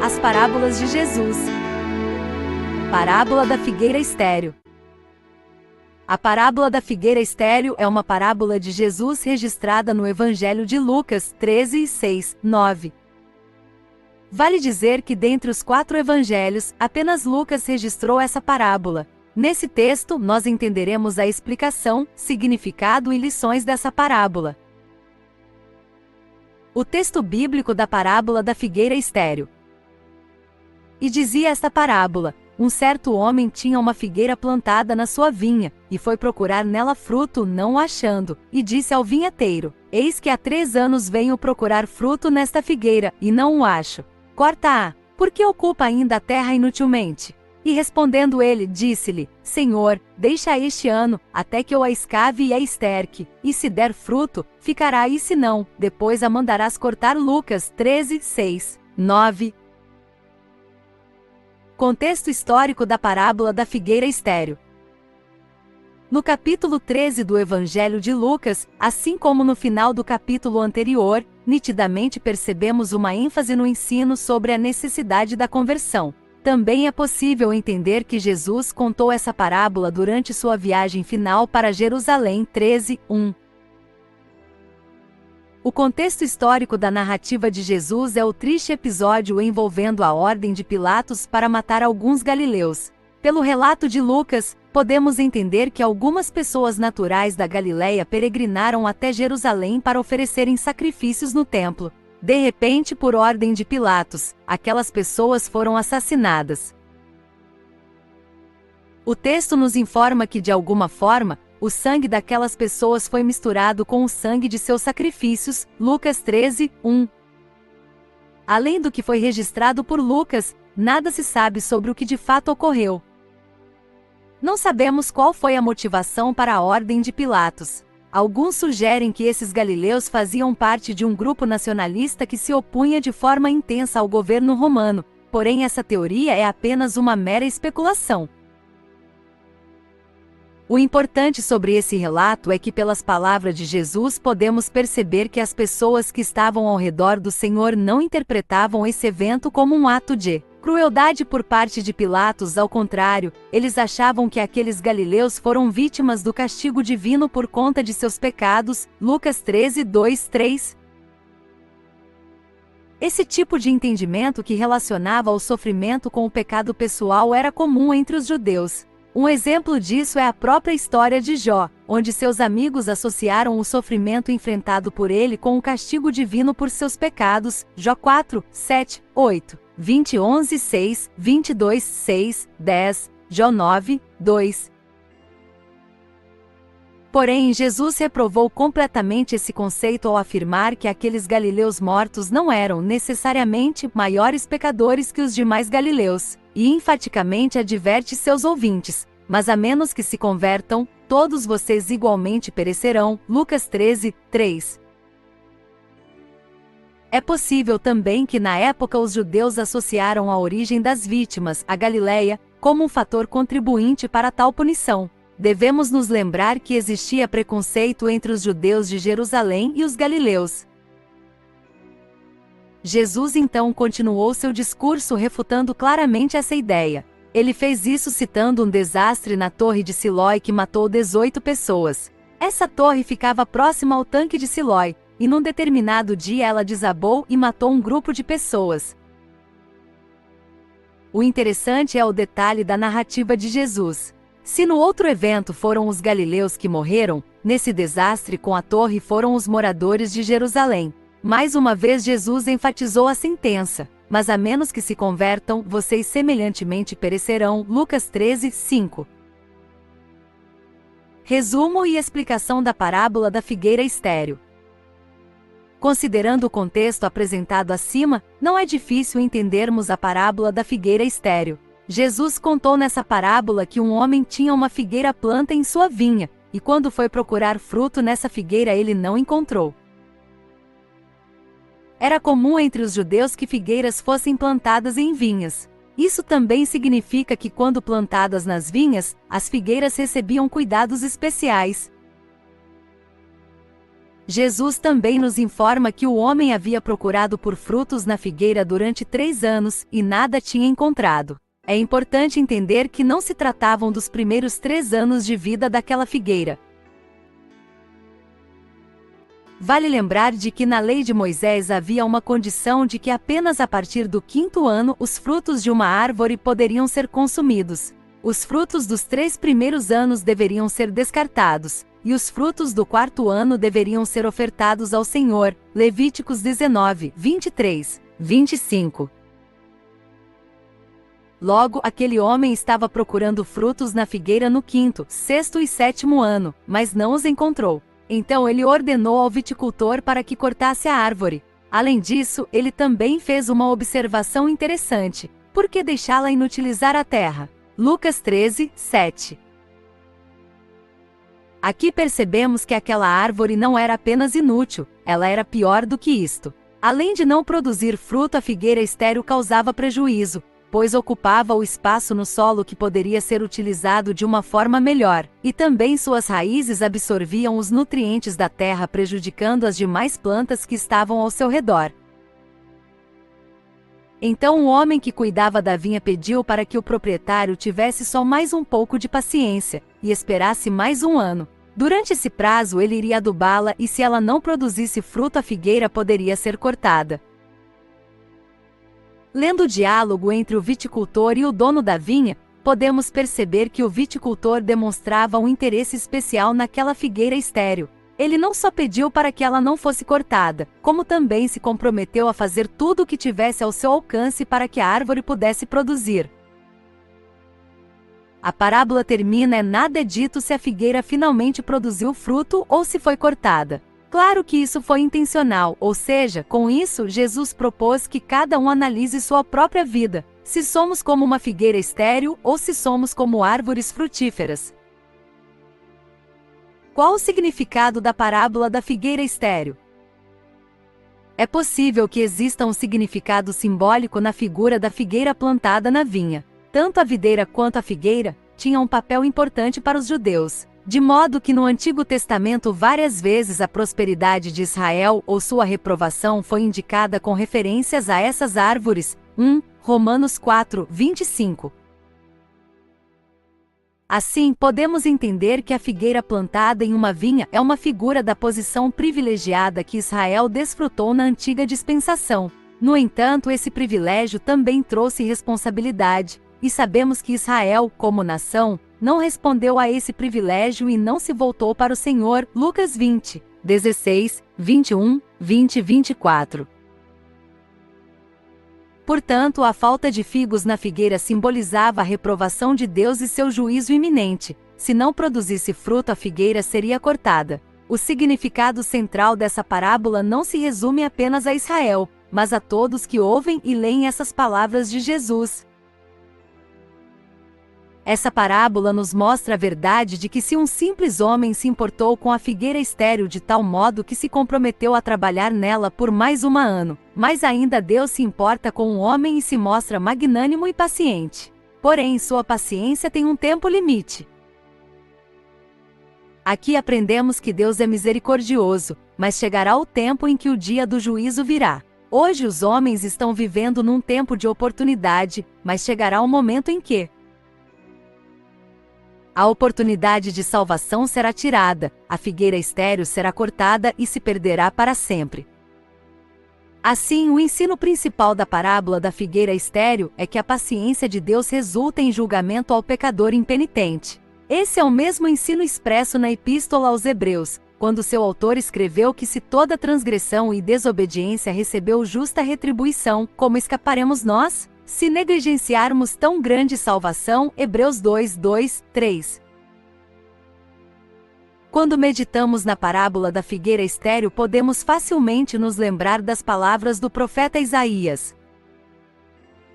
As parábolas de Jesus. Parábola da figueira estéril. A parábola da figueira estéril é uma parábola de Jesus registrada no Evangelho de Lucas 13, 6, 9. Vale dizer que dentre os 4 evangelhos, apenas Lucas registrou essa parábola. Nesse texto, nós entenderemos a explicação, significado e lições dessa parábola. O texto bíblico da parábola da figueira estéril. E dizia esta parábola: um certo homem tinha uma figueira plantada na sua vinha, e foi procurar nela fruto, não o achando, e disse ao vinhateiro: eis que há 3 anos venho procurar fruto nesta figueira, e não o acho. Corta-a, porque ocupa ainda a terra inutilmente. E respondendo ele, disse-lhe: Senhor, deixa este ano, até que eu a escave e a esterque, e se der fruto, ficará, e se não, depois a mandarás cortar. Lucas 13, 6, 9. Contexto histórico da parábola da figueira estéril. No capítulo 13 do Evangelho de Lucas, assim como no final do capítulo anterior, nitidamente percebemos uma ênfase no ensino sobre a necessidade da conversão. Também é possível entender que Jesus contou essa parábola durante sua viagem final para Jerusalém 13, 1. O contexto histórico da narrativa de Jesus é o triste episódio envolvendo a ordem de Pilatos para matar alguns galileus. Pelo relato de Lucas, podemos entender que algumas pessoas naturais da Galileia peregrinaram até Jerusalém para oferecerem sacrifícios no templo. De repente, por ordem de Pilatos, aquelas pessoas foram assassinadas. O texto nos informa que, de alguma forma, o sangue daquelas pessoas foi misturado com o sangue de seus sacrifícios. Lucas 13, 1. Além do que foi registrado por Lucas, nada se sabe sobre o que de fato ocorreu. Não sabemos qual foi a motivação para a ordem de Pilatos. Alguns sugerem que esses galileus faziam parte de um grupo nacionalista que se opunha de forma intensa ao governo romano, porém essa teoria é apenas uma mera especulação. O importante sobre esse relato é que, pelas palavras de Jesus, podemos perceber que as pessoas que estavam ao redor do Senhor não interpretavam esse evento como um ato de crueldade por parte de Pilatos. Ao contrário, eles achavam que aqueles galileus foram vítimas do castigo divino por conta de seus pecados. Lucas 13, 2, 3. Esse tipo de entendimento que relacionava o sofrimento com o pecado pessoal era comum entre os judeus. Um exemplo disso é a própria história de Jó, onde seus amigos associaram o sofrimento enfrentado por ele com o castigo divino por seus pecados. Jó 4, 7, 8, 20, 11, 6, 22, 6, 10, Jó 9, 2. Porém, Jesus reprovou completamente esse conceito ao afirmar que aqueles galileus mortos não eram necessariamente maiores pecadores que os demais galileus, e enfaticamente adverte seus ouvintes: mas a menos que se convertam, todos vocês igualmente perecerão. Lucas 13, 3. É possível também que na época os judeus associaram a origem das vítimas, a Galileia, como um fator contribuinte para tal punição. Devemos nos lembrar que existia preconceito entre os judeus de Jerusalém e os galileus. Jesus então continuou seu discurso refutando claramente essa ideia. Ele fez isso citando um desastre na Torre de Silói que matou 18 pessoas. Essa torre ficava próxima ao tanque de Silói, e num determinado dia ela desabou e matou um grupo de pessoas. O interessante é o detalhe da narrativa de Jesus. Se no outro evento foram os galileus que morreram, nesse desastre com a torre foram os moradores de Jerusalém. Mais uma vez Jesus enfatizou a sentença: mas a menos que se convertam, vocês semelhantemente perecerão. Lucas 13, 5. Resumo e explicação da parábola da figueira estéril. Considerando o contexto apresentado acima, não é difícil entendermos a parábola da figueira estéril. Jesus contou nessa parábola que um homem tinha uma figueira planta em sua vinha, e quando foi procurar fruto nessa figueira ele não encontrou. Era comum entre os judeus que figueiras fossem plantadas em vinhas. Isso também significa que quando plantadas nas vinhas, as figueiras recebiam cuidados especiais. Jesus também nos informa que o homem havia procurado por frutos na figueira durante 3 anos, e nada tinha encontrado. É importante entender que não se tratavam dos primeiros 3 anos de vida daquela figueira. Vale lembrar de que na lei de Moisés havia uma condição de que apenas a partir do 5º ano os frutos de uma árvore poderiam ser consumidos. Os frutos dos 3 primeiros anos deveriam ser descartados, e os frutos do 4º ano deveriam ser ofertados ao Senhor. Levíticos 19, 23, 25. Logo, aquele homem estava procurando frutos na figueira no 5º, 6º e 7º ano, mas não os encontrou. Então ele ordenou ao viticultor para que cortasse a árvore. Além disso, ele também fez uma observação interessante: por que deixá-la inutilizar a terra? Lucas 13, 7. Aqui percebemos que aquela árvore não era apenas inútil, ela era pior do que isto. Além de não produzir fruto, a figueira estéril causava prejuízo, pois ocupava o espaço no solo que poderia ser utilizado de uma forma melhor, e também suas raízes absorviam os nutrientes da terra, prejudicando as demais plantas que estavam ao seu redor. Então o homem que cuidava da vinha pediu para que o proprietário tivesse só mais um pouco de paciência, e esperasse mais 1 ano. Durante esse prazo ele iria adubá-la, e se ela não produzisse fruto, a figueira poderia ser cortada. Lendo o diálogo entre o viticultor e o dono da vinha, podemos perceber que o viticultor demonstrava um interesse especial naquela figueira estéril. Ele não só pediu para que ela não fosse cortada, como também se comprometeu a fazer tudo o que tivesse ao seu alcance para que a árvore pudesse produzir. A parábola termina e nada é dito se a figueira finalmente produziu fruto ou se foi cortada. Claro que isso foi intencional, ou seja, com isso Jesus propôs que cada um analise sua própria vida, se somos como uma figueira estéril ou se somos como árvores frutíferas. Qual o significado da parábola da figueira estéril? É possível que exista um significado simbólico na figura da figueira plantada na vinha. Tanto a videira quanto a figueira tinham um papel importante para os judeus, de modo que no Antigo Testamento várias vezes a prosperidade de Israel ou sua reprovação foi indicada com referências a essas árvores. 1 Romanos 4, 25. Assim, podemos entender que a figueira plantada em uma vinha é uma figura da posição privilegiada que Israel desfrutou na antiga dispensação. No entanto, esse privilégio também trouxe responsabilidade, e sabemos que Israel, como nação, não respondeu a esse privilégio e não se voltou para o Senhor. Lucas 20, 16, 21, 20 e 24. Portanto, a falta de figos na figueira simbolizava a reprovação de Deus e seu juízo iminente. Se não produzisse fruto, a figueira seria cortada. O significado central dessa parábola não se resume apenas a Israel, mas a todos que ouvem e leem essas palavras de Jesus. Essa parábola nos mostra a verdade de que se um simples homem se importou com a figueira estéril de tal modo que se comprometeu a trabalhar nela por mais 1 ano, mais ainda Deus se importa com o homem e se mostra magnânimo e paciente. Porém, sua paciência tem um tempo limite. Aqui aprendemos que Deus é misericordioso, mas chegará o tempo em que o dia do juízo virá. Hoje os homens estão vivendo num tempo de oportunidade, mas chegará o momento em que a oportunidade de salvação será tirada, a figueira estéril será cortada e se perderá para sempre. Assim, o ensino principal da parábola da figueira estéril é que a paciência de Deus resulta em julgamento ao pecador impenitente. Esse é o mesmo ensino expresso na Epístola aos Hebreus, quando seu autor escreveu que se toda transgressão e desobediência recebeu justa retribuição, como escaparemos nós? Se negligenciarmos tão grande salvação. Hebreus 2, 2, 3. Quando meditamos na parábola da figueira estéril, podemos facilmente nos lembrar das palavras do profeta Isaías.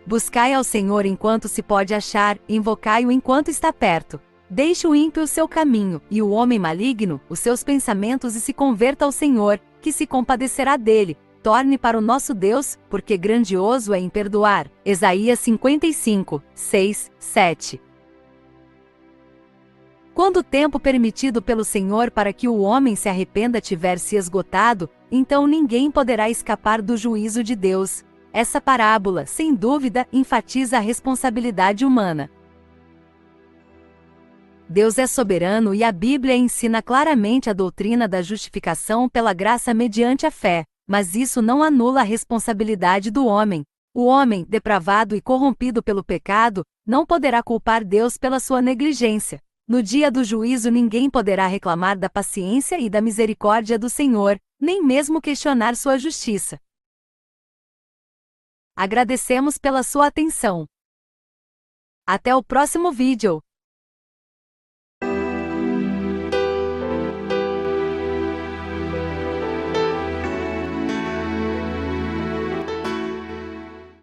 Buscai ao Senhor enquanto se pode achar, invocai-o enquanto está perto. Deixe o ímpio o seu caminho, e o homem maligno, os seus pensamentos, e se converta ao Senhor, que se compadecerá dele. Torne para o nosso Deus, porque grandioso é em perdoar. Isaías 55, 6, 7. Quando o tempo permitido pelo Senhor para que o homem se arrependa tiver se esgotado, então ninguém poderá escapar do juízo de Deus. Essa parábola, sem dúvida, enfatiza a responsabilidade humana. Deus é soberano e a Bíblia ensina claramente a doutrina da justificação pela graça mediante a fé, mas isso não anula a responsabilidade do homem. O homem, depravado e corrompido pelo pecado, não poderá culpar Deus pela sua negligência. No dia do juízo ninguém poderá reclamar da paciência e da misericórdia do Senhor, nem mesmo questionar sua justiça. Agradecemos pela sua atenção. Até o próximo vídeo!